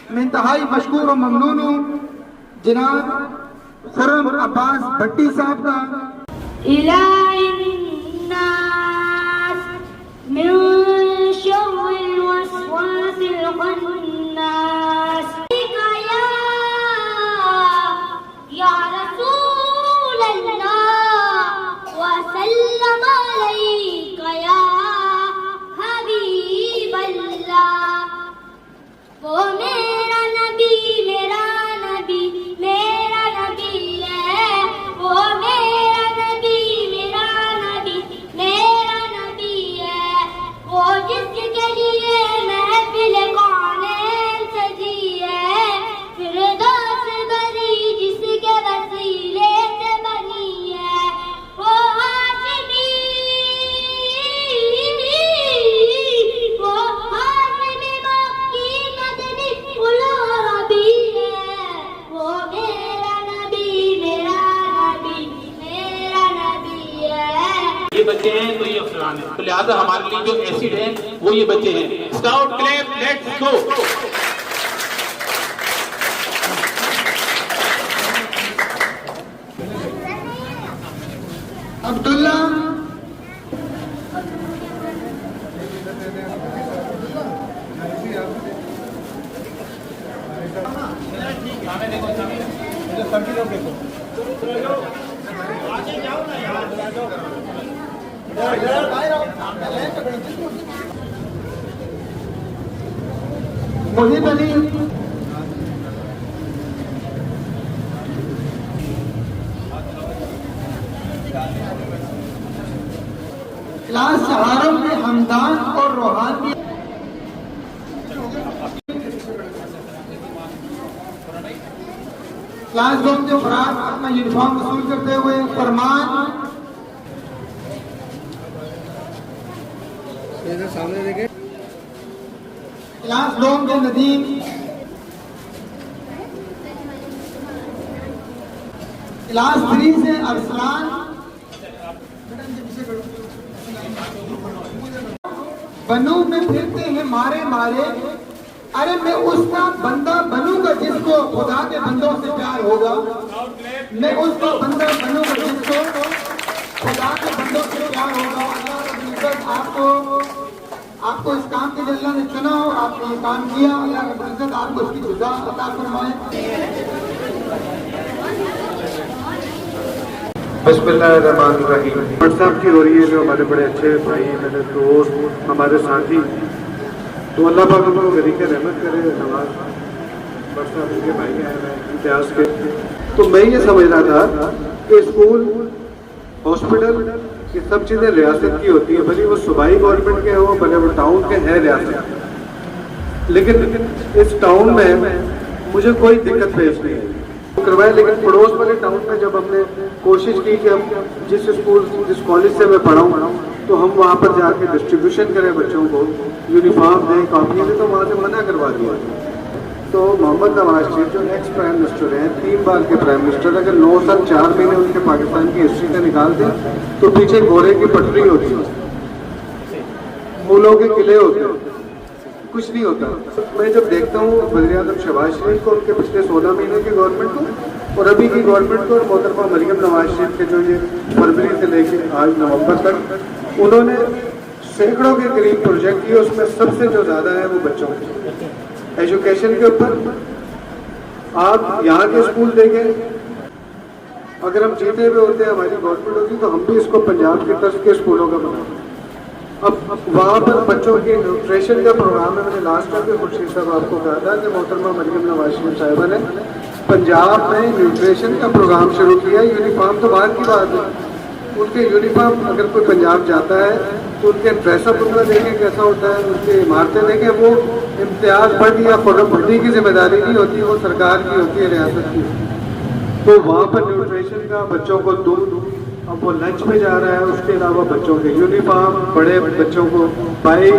میں انتہائی مشکور و ممنون ہوں جناب خرم عباس بھٹی صاحب کا. إله الناس من شر الوسواس الخناس يا رسول الله وسلم عليك يا حبيب الله. وہ میرا نبی میرا نبی میرا نبی ہے. وہ میرا نبی میرا نبی میرا نبی ہے. وہ جس کے لیے محفل کونین سجی ہے. فردوس بری جس کے وسیلے سے بنی ہے. وہ ہاشمی وہ ہاشمی مکی مدنی العربی ہے. وہ میرا نبی میرا نبی میرا نبی ہے. یہ بچے ہیں تو یہ افسران ہیں، تو لہٰذا ہمارے لیے جو ایسڈ ہیں وہ یہ بچے ہیں. Scout clip let's go. عبداللہ محب علی کلاس چہارم میں حمدان اور روحان کی کلاس دوم کے افراد اپنا یونیفارم وصول کرتے ہوئے فرمان سامنے دیکھیں. کلاس دوم کے ندیم کلاس 3 سے ارسلان بنو میں پھرتے ہیں مارے مارے. ارے میں اس کا بندہ بنوں گا جس کو خدا کے بندوں سے پیار ہوگا. میں اس کا بندہ بنوں گا جس کو خدا کے بندوں سے پیار ہوگا. اللہ رب العزت آپ کو اس کام کے لیے اللہ نے چنا اور آپ نے یہ کام کیا. اللہ رب العزت آپ کو اس کی جزا عطا فرمائے. بسم اللہ الرحمن الرحیم. بٹ صاحب کی ہو رہی ہے جو ہمارے بڑے اچھے بھائی میرے دوست ہمارے ساتھی، تو اللہ پاک ان کو غریق رحمت کرے. نواز بٹ صاحب ان کے بھائی آئے ہیں امتیاز کے. تو میں یہ سمجھ رہا تھا کہ اسکول ہاسپٹل یہ سب چیزیں ریاست کی ہوتی ہیں، بھلی وہ صوبائی گورنمنٹ کے ہوں بھلے وہ ٹاؤن کے ہیں ریاست، لیکن اس ٹاؤن میں مجھے کوئی دقت پیش نہیں ہے کروائے. لیکن پڑوس والے ٹاؤن میں جب ہم نے کوشش کی کہ ہم جس کالج سے میں پڑھا ہوں تو ہم وہاں پر جا کے ڈسٹریبیوشن کریں بچوں کو، یونیفارم دیں کاپیاں دیں، تو وہاں سے منع کروا دیا. تو محمد نواز شریف جو ایکس پرائم منسٹر ہیں 3 بار کے پرائم منسٹر، اگر 9 سال 4 مہینے ان کے پاکستان کی ہسٹری کا نکال دیں تو پیچھے گھوڑے کی پٹری ہوتی ہے، پھولوں کے قلعے ہوتے ہیں، کچھ نہیں ہوتا. میں جب دیکھتا ہوں وزیر اعظم شہباز شریف کو، ان کے پچھلے 16 مہینے کی گورنمنٹ کو اور ابھی کی گورنمنٹ کو، اور محترمہ مریم نواز شریف کے جو یہ فروری سے لے کے آج نومبر تک انہوں نے سینکڑوں کے قریب پروجیکٹ کیے. اس میں سب سے جو زیادہ ہے وہ بچوں کے ایجوکیشن کے اوپر. آپ یہاں کے اسکول دیکھیں، اگر ہم جیتے ہوئے ہوتے ہیں ہماری گورنمنٹ ہوتی تو ہم بھی اس کو پنجاب کی طرز کے اسکولوں کا بناتے. اب وہاں پر بچوں کے نیوٹریشن کا پروگرام ہے. میں نے لاسٹ ٹائم بھی خورشید صاحب آپ کو کہا تھا کہ محترمہ مریم نواز شریف صاحبہ نے پنجاب میں نیوٹریشن کا پروگرام شروع کیا. یونیفارم تو باہر کی بات ہے، ان کے یونیفارم اگر کوئی پنجاب جاتا ہے تو ان کے ڈریس اپ ان کا دیکھیں کیسا ہوتا ہے، ان کی عمارتیں دیکھیں. وہ امتیاز بٹ یا خرم بھٹی کی ذمہ داری نہیں ہوتی، وہ سرکار کی ہوتی ہے، ریاست کی. تو وہاں پر نیوٹریشن کا بچوں کو دودھ، اب وہ لنچ میں جا رہا ہے، اس کے علاوہ بچوں کے یونیفارم، بڑے بچوں کو بائک،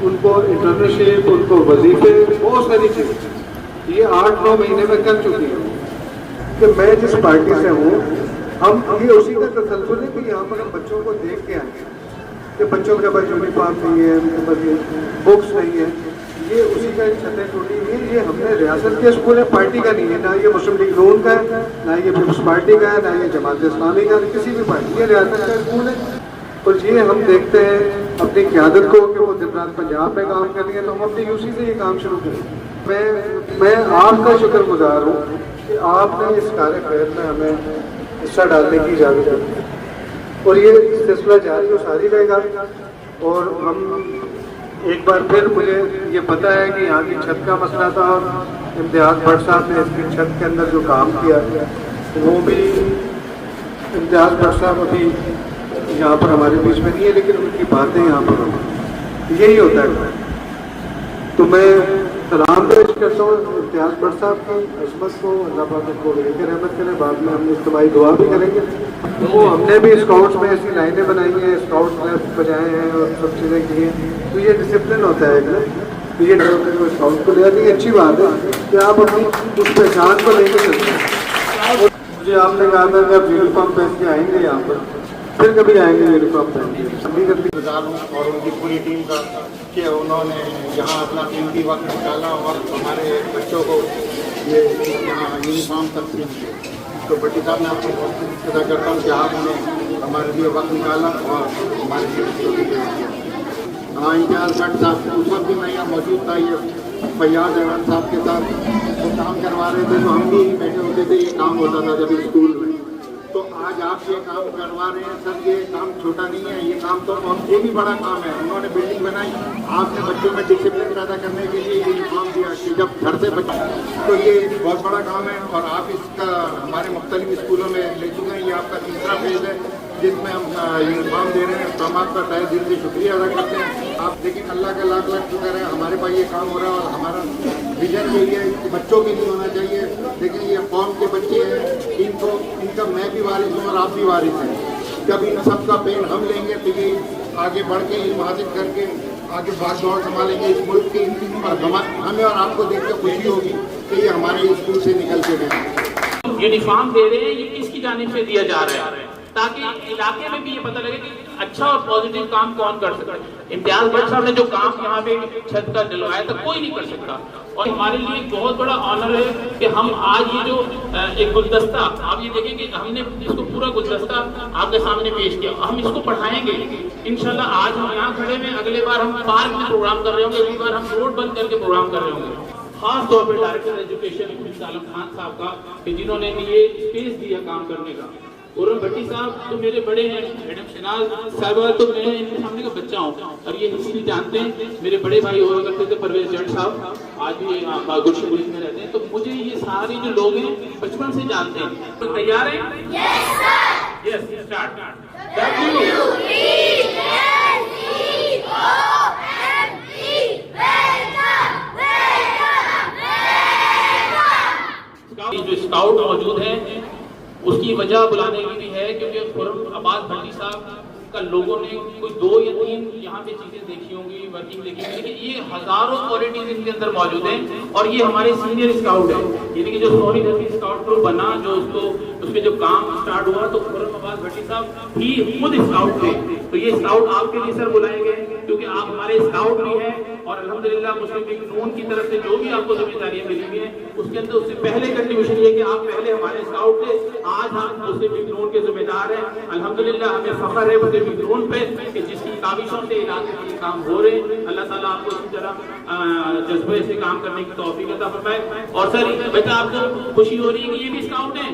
ان کو انٹرنشپ، ان کو وظیفے، بہت ساری چیزیں یہ 8-9 مہینے میں کر چکی ہیں. کہ میں جس پارٹی سے ہوں ہم یہ اسی کا تسلسل ہے کہ یہاں پر ہم بچوں کو دیکھ کے آئیں کہ بچوں کے پاس یونیفارم نہیں ہے، ان کے پاس بکس نہیں ہے. یہ اسی کا چھتیں ٹوٹی ہوئی ہیں. یہ ہم نے ریاست کے اسکول ہے, پارٹی کا نہیں ہے, نہ یہ مسلم لیگ نون کا ہے, نہ یہ پیپلز پارٹی کا ہے, نہ یہ جماعت اسلامی کا ہے, کسی بھی پارٹی. یہ ریاست کا اسکول ہے. اور یہ ہم دیکھتے ہیں اپنی قیادت کو کہ وہ دن رات پنجاب میں کام کر رہی ہے, تو ہم اپنی یوسی سے یہ کام شروع کریں. میں آپ کا شکر گزار ہوں کہ آپ نے اس کار خیر میں ہمیں حصہ ڈالنے کی اجازت دی, اور یہ سلسلہ جاری و ساری رہے گا. اور ہم ایک بار پھر, مجھے یہ پتہ ہے کہ یہاں کی چھت کا مسئلہ تھا, اور امتیاز بٹ صاحب نے اس کی چھت کے اندر جو کام کیا وہ بھی, امتیاز بٹ صاحب ابھی یہاں پر ہمارے بیچ میں نہیں ہے, لیکن ان کی باتیں یہاں پر ہوں. یہی ہوتا ہے. تو میں سلام پیش کرتا ہوں امتیاز بٹ صاحب کی عظمت کو, اللہ پاک کو لے کے رحمت کرے. بعد میں ہم اجتماعی دعا بھی کریں گے. تو ہم نے بھی اسکاؤٹس میں ایسی لائنیں بنائی ہیں, اسکاؤٹس میں بجائے ہیں اور سب چیزیں کی ہیں. تو یہ ڈسپلن ہوتا ہے ایک نا, تو یہ اسکاؤٹ کو لے آتی ہے. اچھی بات ہے کہ آپ اپنی اس پہچان کو لے کے چلتے ہیں. مجھے آپ نے کہا تھا کہ آپ یونیفارم پہن کے آئیں گے یہاں پر, پھر کبھی آئیں گے یونیفارم پہن کے. گزار ہوں اور ان کی پوری ٹیم کا کہ انہوں نے یہاں اپنا قیمتی وقت نکالا اور ہمارے بچوں کو یہ یہاں یونیفارم تقسیم کی. تو بٹی صاحب میں آپ کو بہت ادا کرتا ہوں کہ آپ نے ہمارے لیے وقت نکالا اور ہمارے لیے. ہاں, امتیاز بٹ صاحب اس وقت بھی میں یہاں موجود تھا. یہ فیاض احمد صاحب کے ساتھ وہ کام کروا رہے تھے, تو ہم بھی بیٹھے ہوتے تھے. یہ کام ہوتا تھا جب اسکول میں. تو آج آپ یہ کام کروا رہے ہیں سر, یہ کام چھوٹا نہیں ہے. یہ کام تو یہ بھی بڑا کام ہے. انہوں نے بلڈنگ بنائی, آپ نے بچوں میں ڈسپلن پیدا کرنے کے لیے یونیفارم دیا کہ جب گھر سے بچے, تو یہ بہت بڑا کام ہے. اور آپ اس کا ہمارے مختلف اسکولوں میں لے چکے ہیں. یہ آپ کا تیسرا فیز ہے جس میں ہم یونیفارم دے رہے ہیں. تو ہم آپ کا تہ دل سے شکریہ ادا کرتے ہیں. آپ لیکن اللہ کا لاکھ لاکھ شکر ہے ہمارے پاس یہ کام ہو رہا ہے. اور ہمارا ویژن یہی ہے کہ بچوں کے لیے ہونا چاہیے, لیکن یہ قوم کے بچے ہیں, ان کا میں بھی وارث ہوں اور آپ بھی وارث ہیں. کبھی نصب کا پین ہم لیں گے تو یہ آگے بڑھ کے علم حاصل کر کے آگے بھاگ دوڑ سنبھالیں گے اس ملک کی. اور ہمیں اور آپ کو دیکھ کے خوشی ہوگی کہ یہ ہمارے اسکول سے نکل کے گئے. یونیفارم دے رہے ہیں, یہ کس کی جانب سے دیا جا رہا ہے تاکہ علاقے میں بھی یہ پتہ لگے کہ اچھا اور پازیٹیو کام کون کر سکتا ہے. امتیاز بٹ صاحب نے جو کام یہاں پہ چھت کا ڈلوایا تھا کوئی نہیں کر سکتا. اور ہمارے لیے ایک بہت بڑا آنر ہے کہ ہم آج یہ جو ایک گلدستہ, آپ یہ دیکھیں کہ ہم نے اس کو پورا گلدستہ آپ کے سامنے پیش کیا. ہم اس کو پڑھائیں گے انشاءاللہ. آج ہم یہاں کھڑے ہیں, اگلے بار ہم پارک میں پروگرام کر رہے ہوں گے, اگلی بار ہم روڈ بند کر کے پروگرام کر رہے ہوں گے. خاص طور پہ ڈائریکٹر ایجوکیشن مرزا عالم خان صاحب کا کہ جنہوں نے یہ اسپیس دیا کام کرنے کا. پورم بھٹی صاحد تو میرے بڑے ہیں, میڈم شناز صاحبہ تو میں ان کے سامنے کا بچہ ہوں, اور یہ ہسٹری جانتے ہیں. میرے بڑے بھائی ہوا کرتے تھے پرویز جٹ صاحب, آج بھی گلشن گلی میں رہتے ہیں. تو مجھے یہ سارے جو لوگ ہیں بچپن سے جانتے ہیں. تو تیار ہیں؟ یس سر. Yes start. جو اسکاؤٹ موجود ہیں اس کی وجہ بلانے کی بھی ہے کیونکہ خرم عباس بھٹی صاحب کا لوگوں نے کوئی 2 یا 3 یہاں پہ چیزیں دیکھی ہوں گی, ورکنگ دیکھی ہوں گی, لیکن یہ ہزاروں کوالٹیز ان کے اندر موجود ہیں. اور یہ ہمارے سینئر اسکاؤٹ ہیں, یعنی کہ جو سونی دھرتی اسکاؤٹ گروپ بنا, جو اس کے جو کام اسٹارٹ ہوا, تو خرم عباس بھٹی صاحب ہی خود اسکاؤٹ تھے. تو یہ اسکاؤٹ آپ کے لیے سر بلائے گئے کیونکہ آپ ہمارے اسکاؤٹ بھی ہیں, اور الحمدللہ مسلم لیگ نون کی طرف سے جو بھی آپ کو ذمہ داریاں ملی ہوئی ہیں اس کے اندر اس سے پہلے کنٹریبیوشن یہ کہ آپ پہلے ہمارے اسکاؤٹ تھے. آج ہم مسلم لیگ نون کے ذمہ دار ہیں. الحمدللہ ہمیں فخر ہے مسلم لیگ نون پہ کہ جس کی کاوشوں سے علاقے میں یہ کام ہو رہے ہیں. اللہ تعالیٰ آپ کو اسی طرح جذبے سے کام کرنے کی توفیق عطا فرمائے. اور سر بیٹا آپ کو خوشی ہو رہی ہے کہ یہ بھی اسکاؤٹ ہیں؟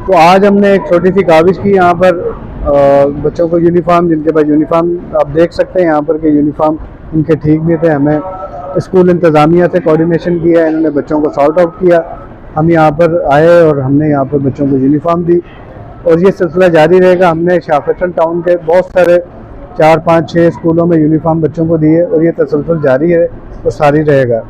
تو آج ہم نے ایک چھوٹی سی کاوش کی یہاں پر بچوں کو یونیفارم, جن کے پاس یونیفارم آپ دیکھ سکتے ہیں یہاں پر کہ یونیفارم ان کے ٹھیک نہیں تھے. ہمیں اسکول انتظامیہ سے کوارڈینیشن کیا, انہوں نے بچوں کو سارٹ آؤٹ کیا. ہم یہاں پر آئے اور ہم نے یہاں پر بچوں کو یونیفارم دی, اور یہ سلسلہ جاری رہے گا. ہم نے شافیسن ٹاؤن کے بہت سارے 4, 5, 6 اسکولوں میں یونیفارم بچوں کو دیے, اور یہ تسلسل جاری ہے اور ساری رہے گا.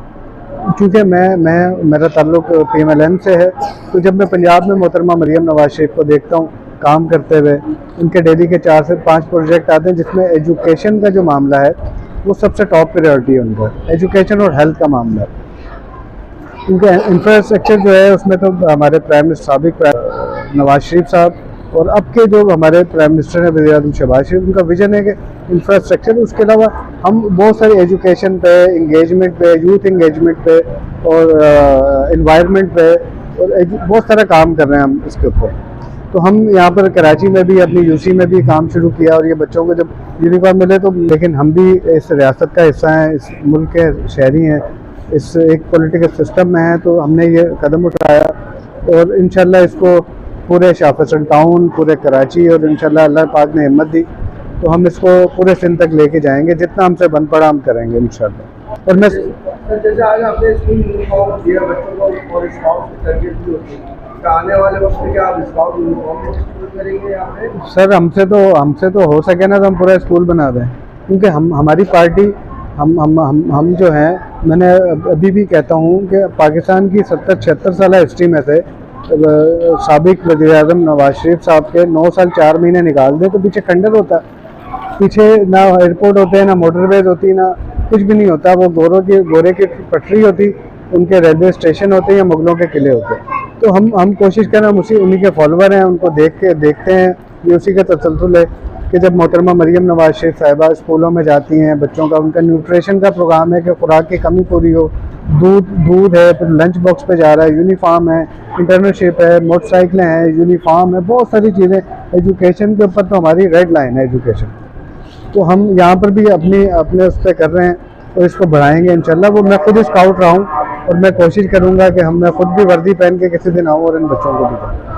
چونکہ میرا تعلق PMLN سے ہے, تو جب میں پنجاب میں محترمہ مریم نواز شریف کو دیکھتا ہوں کام کرتے ہوئے, ان کے ڈیلی کے 4 سے 5 پروجیکٹ آتے ہیں جس میں ایجوکیشن کا جو معاملہ ہے وہ سب سے ٹاپ پریورٹی ہے ان کا, ایجوکیشن اور ہیلتھ کا معاملہ ہے. ان کا انفراسٹرکچر جو ہے اس میں تو ہمارے پرائم منسٹر سابق نواز شریف صاحب اور اب کے جو ہمارے پرائم منسٹر ہیں وزیر اعظم شہباز شریف، ان کا ویژن ہے کہ انفراسٹرکچر، اس کے علاوہ ہم بہت ساری ایجوکیشن پہ، انگیجمنٹ پہ، یوتھ انگیجمنٹ پہ اور انوائرمنٹ پہ اور بہت سارا کام کر رہے ہیں ہم اس کے اوپر. تو ہم یہاں پر کراچی میں بھی اپنی یو سی میں بھی کام شروع کیا اور یہ بچوں کو جب یونیفارم ملے تو، لیکن ہم بھی اس ریاست کا حصہ ہیں، اس ملک کے شہری ہیں، اس ایک پولیٹیکل سسٹم میں ہیں، تو ہم نے یہ قدم اٹھایا اور انشاءاللہ اس کو پورے شاہ فیصل ٹاؤن، پورے کراچی اور انشاءاللہ اللہ پاک نے ہمت دی تو ہم اس کو پورے سندھ تک لے کے جائیں گے، جتنا ہم سے بن پڑا ہم کریں گے انشاءاللہ. اور میں جیسے آج آپ نے اسکول یونیفارم دیا بچوں کو اور اسکاؤٹ کی تربیت بھی ہوتی ہے، تو آنے والے وقت میں کیا آپ اسکاؤٹ یونیفارم کریں گے یہاں پہ؟ سر ہم سے تو ہو سکے نا تو ہم پورا اسکول بنا دیں، کیونکہ ہماری پارٹی ہم جو ہیں، میں نے ابھی بھی کہتا ہوں کہ پاکستان کی 70-76 سالہ ہسٹری میں سے سابق وزیر اعظم نواز شریف صاحب کے 9 سال 4 مہینے نکال دیں تو پیچھے کھنڈر ہوتا، پیچھے نہ ایئرپورٹ ہوتے ہیں، نہ موٹر ویز ہوتی، نہ کچھ بھی نہیں ہوتا. وہ گورے کی پٹری ہوتی، ان کے ریلوے اسٹیشن ہوتے یا مغلوں کے قلعے ہوتے. تو ہم کوشش کریں، ہم انہی کے فالوور ہیں، ان کو دیکھتے ہیں، یہ اسی کا تسلسل ہے کہ جب محترمہ مریم نواز شریف صاحبہ اسکولوں میں جاتی ہیں بچوں کا، ان کا نیوٹریشن کا پروگرام ہے کہ خوراک کی کمی پوری ہو، دودھ ہے، پھر لنچ باکس پہ جا رہا ہے، یونیفارم ہے، انٹرنشپ ہے، موٹر سائیکلیں ہیں، یونیفارم ہے، بہت ساری چیزیں. ایجوکیشن کے اوپر تو ہماری ریڈ لائن ہے ایجوکیشن. تو ہم یہاں پر بھی اپنے اس پہ کر رہے ہیں اور اس کو بڑھائیں گے انشاءاللہ. وہ میں خود اسکاؤٹ رہا ہوں اور میں کوشش کروں گا کہ میں خود بھی وردی پہن کے کسی دن آؤں اور ان بچوں کو بھی کروں.